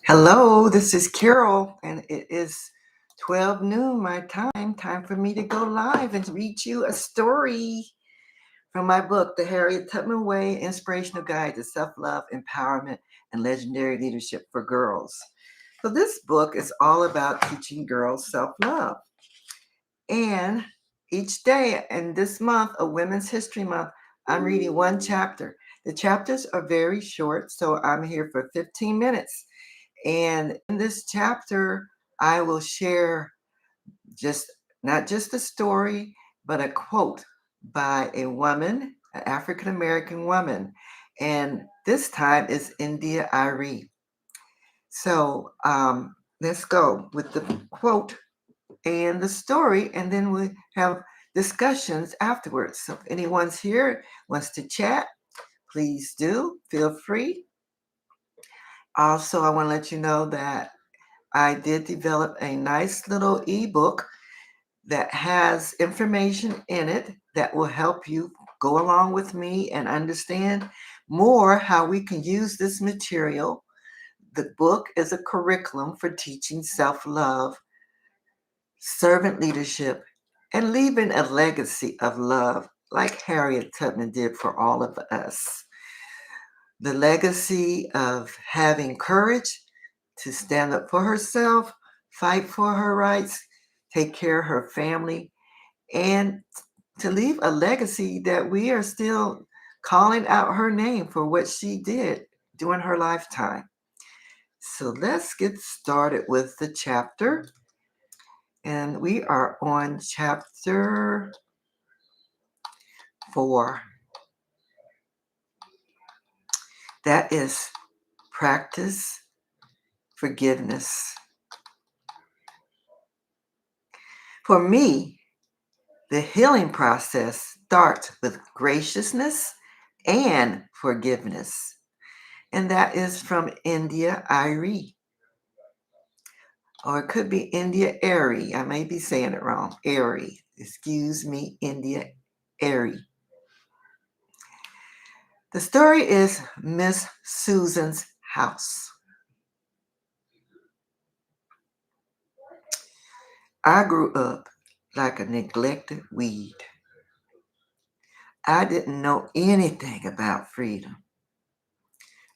Hello, this is Carol, and it is 12 noon my time. Time for me to go live and read you a story from my book, The Harriet Tubman Way, Inspirational Guide to Self-Love, Empowerment, and Legendary Leadership for Girls. So this book is all about teaching girls self-love. And each day in this month of Women's History Month, I'm reading one chapter. The chapters are very short, so I'm here for 15 minutes. And in this chapter, I will share just not just a story, but a quote by a woman, an African American woman. And this time is India Arie. So let's go with the quote and the story, and then we have discussions afterwards. So if anyone's here wants to chat, please do. Feel free. Also, I want to let you know that I did develop a nice little ebook that has information in it that will help you go along with me and understand more how we can use this material. The book is a curriculum for teaching self-love, servant leadership, and leaving a legacy of love like Harriet Tubman did for all of us. The legacy of having courage to stand up for herself, fight for her rights, take care of her family, and to leave a legacy that we are still calling out her name for what she did during her lifetime. So let's get started with the chapter. And we are on chapter 4. That is practice forgiveness. For me, the healing process starts with graciousness and forgiveness. And that is from India Arie. Or it could be India Arie. I may be saying it wrong. Arie. Excuse me, India Arie. The story is Miss Susan's house. I grew up like a neglected weed. I didn't know anything about freedom.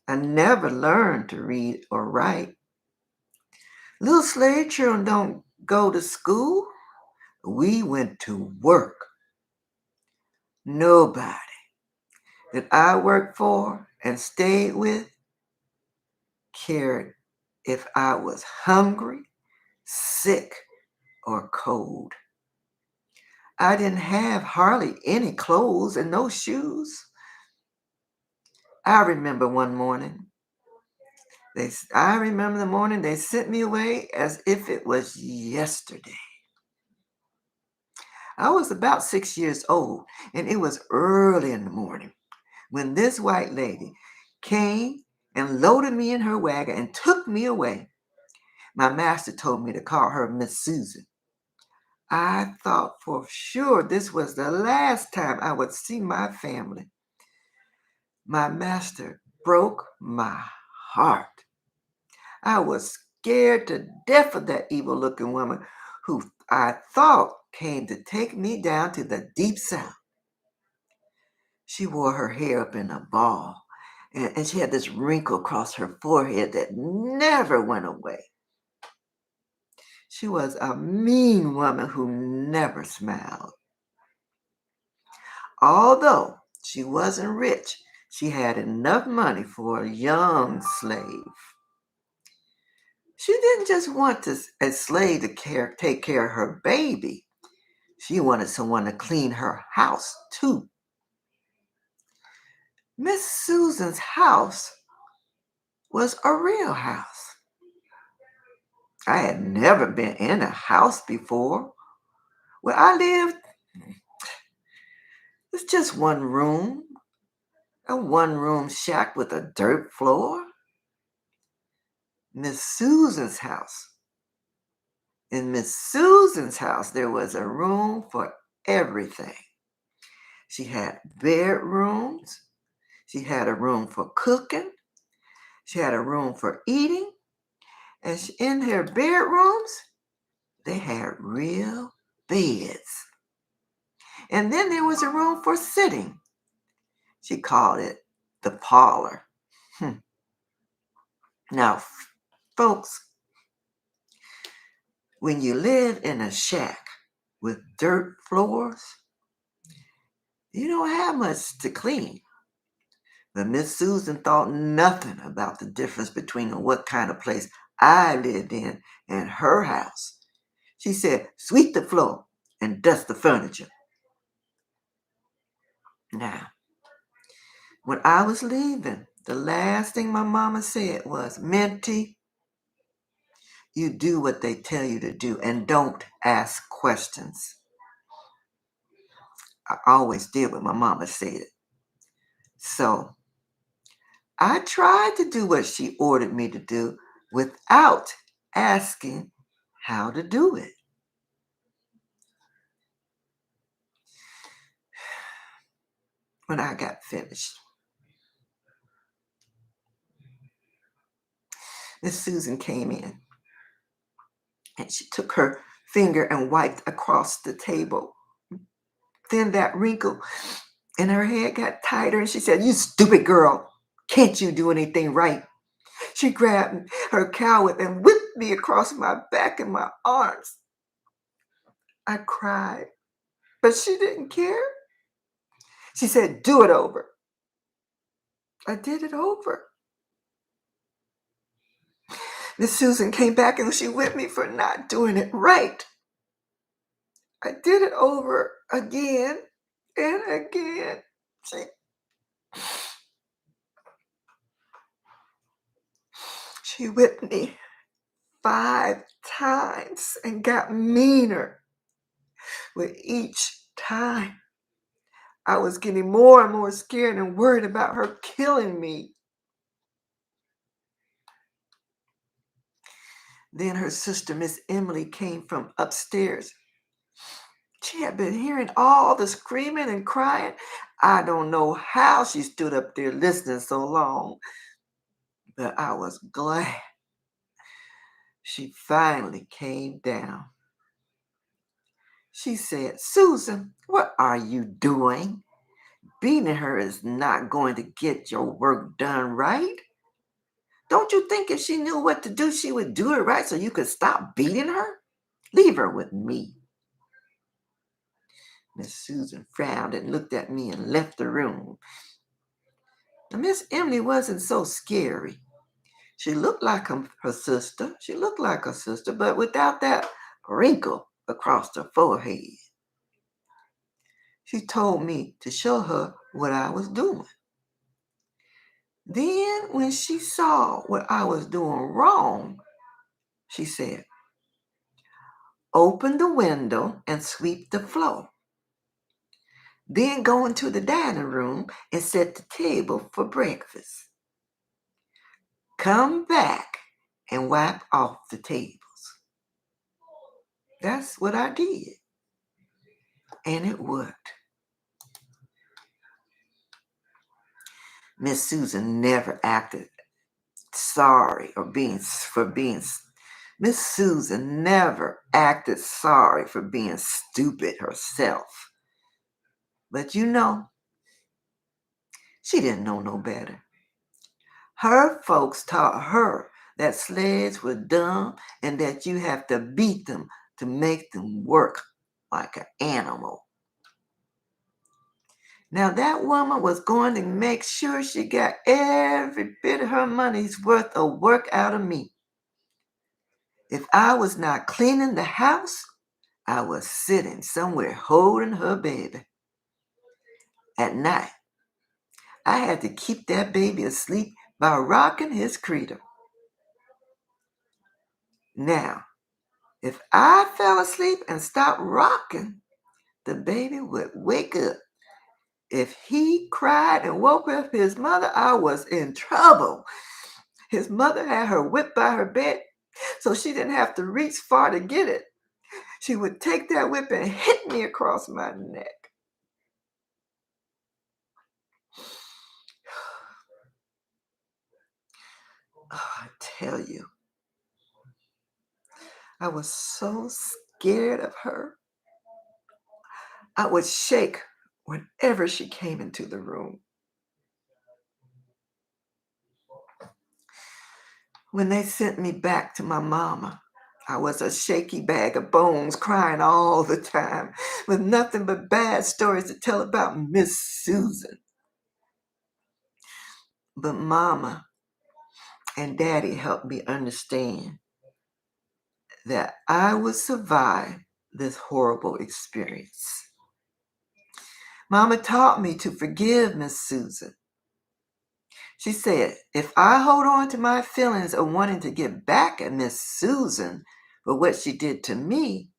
I never learned to read or write. Little slave children don't go to school. We went to work. Nobody that I worked for and stayed with cared if I was hungry, sick, or cold. I didn't have hardly any clothes and no shoes. I remember one morning. I remember the morning they sent me away as if it was yesterday. I was about 6 years old, and it was early in the morning when this white lady came and loaded me in her wagon and took me away. My master told me to call her Miss Susan. I thought for sure this was the last time I would see my family. My master broke my heart. I was scared to death of that evil-looking woman who I thought came to take me down to the deep south. She wore her hair up in a ball, and she had this wrinkle across her forehead that never went away. She was a mean woman who never smiled. Although she wasn't rich, she had enough money for a young slave. She didn't just want a slave to take care of her baby. She wanted someone to clean her house, too. Miss Susan's house was a real house. I had never been in a house before. Where I lived, it's just one room, a one-room shack with a dirt floor. Miss Susan's house. In Miss Susan's house, there was a room for everything. She had bedrooms. She had a room for cooking. She had a room for eating. And in her bedrooms, they had real beds. And then there was a room for sitting. She called it the parlor. Now, folks, when you live in a shack with dirt floors, you don't have much to clean. But Miss Susan thought nothing about the difference between what kind of place I lived in and her house. She said, sweep the floor and dust the furniture. Now, when I was leaving, the last thing my mama said was, Minty, you do what they tell you to do and don't ask questions. I always did what my mama said. So I tried to do what she ordered me to do without asking how to do it. When I got finished, Miss Susan came in and she took her finger and wiped across the table. Then that wrinkle in her head got tighter and she said, you stupid girl, can't you do anything right? She grabbed her cowl whip and whipped me across my back and my arms. I cried, but she didn't care. She said, do it over. I did it over. Miss Susan came back and she whipped me for not doing it right. I did it over again and again. She whipped me 5 times and got meaner with each time. I was getting more and more scared and worried about her killing me. Then her sister, Miss Emily, came from upstairs. She had been hearing all the screaming and crying. I don't know how she stood up there listening so long, but I was glad she finally came down. She said, Susan, what are you doing? Beating her is not going to get your work done right. Don't you think if she knew what to do, she would do it right so you could stop beating her? Leave her with me. Miss Susan frowned and looked at me and left the room. Now, Miss Emily wasn't so scary. She looked like her sister. She looked like her sister, but without that wrinkle across her forehead. She told me to show her what I was doing. Then, when she saw what I was doing wrong, she said, open the window and sweep the floor. Then go into the dining room and set the table for breakfast. Come back and wipe off the tables. That's what I did. And it worked. Miss Susan never acted sorry Miss Susan never acted sorry for being stupid herself. But you know, she didn't know no better. Her folks taught her that slaves were dumb and that you have to beat them to make them work like an animal. Now that woman was going to make sure she got every bit of her money's worth of work out of me. If I was not cleaning the house, I was sitting somewhere holding her baby. At night, I had to keep that baby asleep by rocking his cradle. Now, if I fell asleep and stopped rocking, the baby would wake up. If he cried and woke up his mother, I was in trouble. His mother had her whip by her bed, so she didn't have to reach far to get it. She would take that whip and hit me across my neck. Oh, I tell you, I was so scared of her. I would shake whenever she came into the room. When they sent me back to my mama, I was a shaky bag of bones, crying all the time, with nothing but bad stories to tell about Miss Susan. But Mama and Daddy helped me understand that I would survive this horrible experience. Mama taught me to forgive Miss Susan. She said, if I hold on to my feelings of wanting to get back at Miss Susan for what she did to me,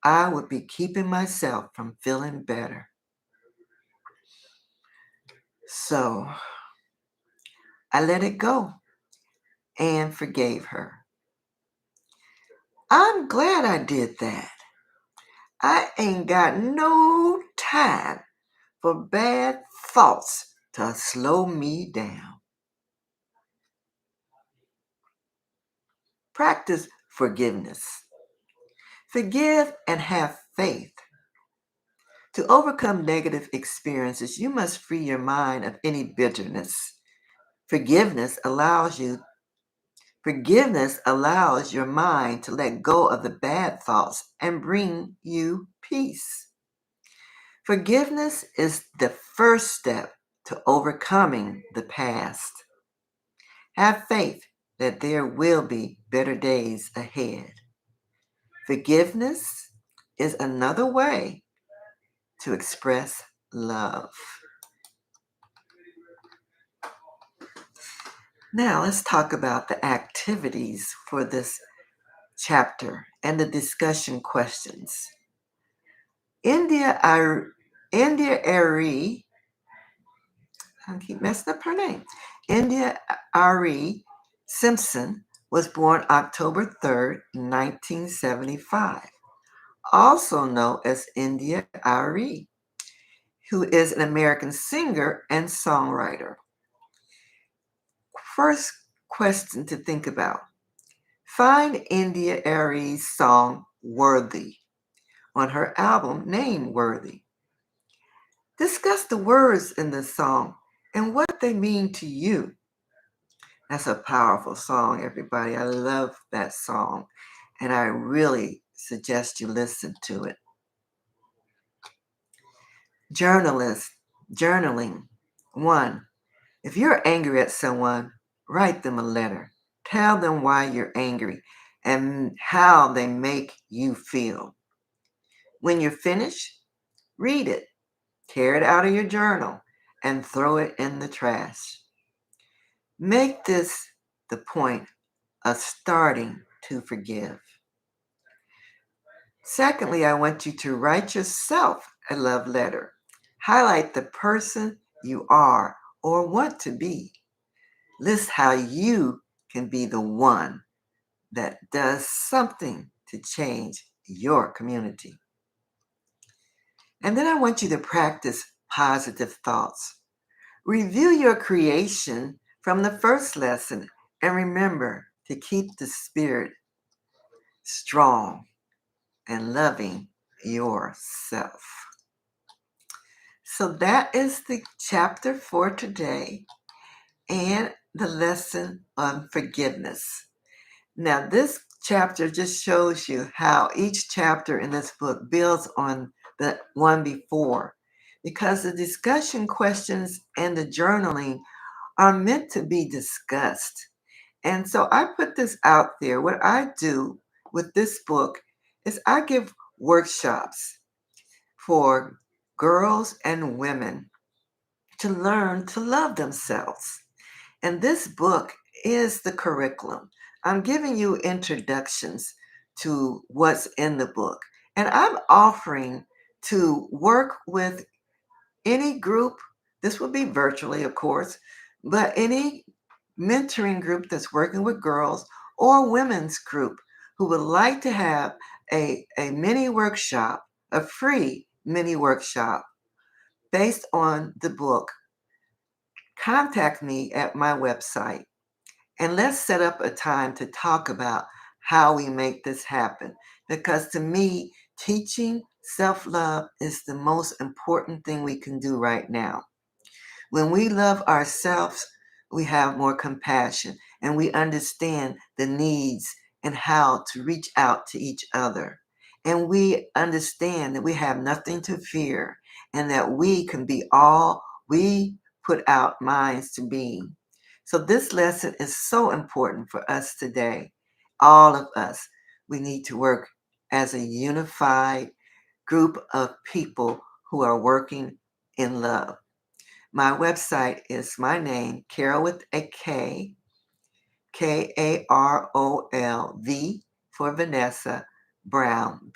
I would be keeping myself from feeling better. So I let it go and forgave her. I'm glad I did that. I ain't got no time for bad thoughts to slow me down. Practice forgiveness. Forgive and have faith. To overcome negative experiences, you must free your mind of any bitterness. Forgiveness allows your mind to let go of the bad thoughts and bring you peace. Forgiveness is the first step to overcoming the past. Have faith that there will be better days ahead. Forgiveness is another way to express love. Now let's talk about the activities for this chapter and the discussion questions. Arie, I keep messing up her name. Arie Simpson was born October 3rd, 1975, also known as Arie, who is an American singer and songwriter. First question to think about. Find Arie's song Worthy on her album named Worthy. Discuss the words in the song and what they mean to you. That's a powerful song, everybody. I love that song, and I really suggest you listen to it. Journaling. 1. If you're angry at someone, write them a letter. Tell them why you're angry and how they make you feel. When you're finished, read it, tear it out of your journal, and throw it in the trash. Make this the point of starting to forgive. Secondly, I want you to write yourself a love letter. Highlight the person you are or want to be. List how you can be the one that does something to change your community. And then I want you to practice positive thoughts. Review your creation from the first lesson and remember to keep the spirit strong and loving yourself. So that is the chapter for today and the lesson on forgiveness. Now, this chapter just shows you how each chapter in this book builds on the one before, because the discussion questions and the journaling are meant to be discussed. And so I put this out there. What I do with this book is I give workshops for girls and women to learn to love themselves. And this book is the curriculum. I'm giving you introductions to what's in the book. And I'm offering to work with any group. This will be virtually, of course, but any mentoring group that's working with girls or women's group who would like to have a mini workshop, a free mini workshop based on the book, contact me at my website and let's set up a time to talk about how we make this happen. Because to me, teaching self-love is the most important thing we can do right now. When we love ourselves, we have more compassion and we understand the needs and how to reach out to each other. And we understand that we have nothing to fear and that we can be all we put our minds to be. So this lesson is so important for us today. All of us, we need to work as a unified group of people who are working in love. My website is my name, Karol with a K, Karol V for Vanessa, Brown,